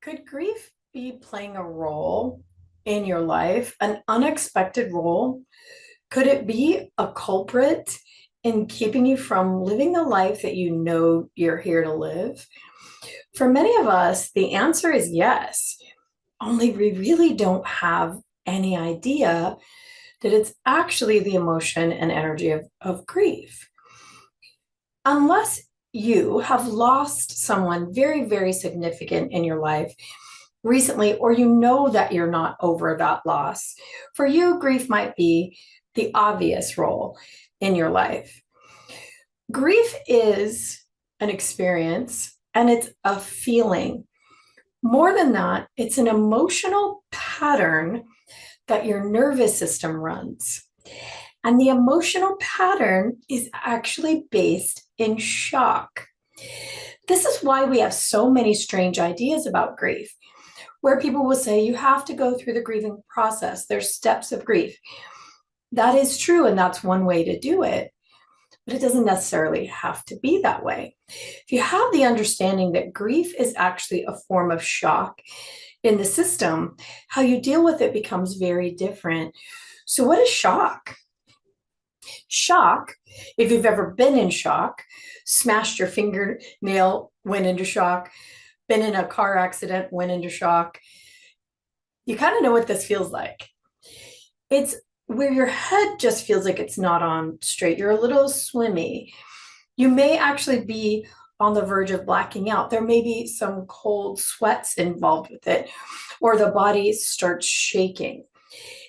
Could grief be playing a role in your life, an unexpected role? Could it be a culprit in keeping you from living the life that you know you're here to live? For many of us, the answer is yes, only we really don't have any idea that it's actually the emotion and energy of grief. Unless you have lost someone very, very significant in your life recently, or you know that you're not over that loss. For you, grief might be the obvious role in your life. Grief is an experience and it's a feeling. More than that, it's an emotional pattern that your nervous system runs. And the emotional pattern is actually based in shock. This is why we have so many strange ideas about grief, where people will say you have to go through the grieving process. There's steps of grief. That is true, and that's one way to do it, but it doesn't necessarily have to be that way. If you have the understanding that grief is actually a form of shock in the system, how you deal with it becomes very different. So what is shock? Shock, if you've ever been in shock, smashed your fingernail, went into shock, been in a car accident, went into shock, you kind of know what this feels like. It's where your head just feels like it's not on straight. You're a little swimmy. You may actually be on the verge of blacking out. There may be some cold sweats involved with it, or the body starts shaking.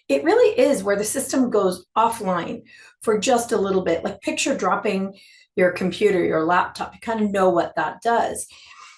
It really is where the system goes offline for just a little bit. Like picture dropping your computer, your laptop. You kind of know what that does.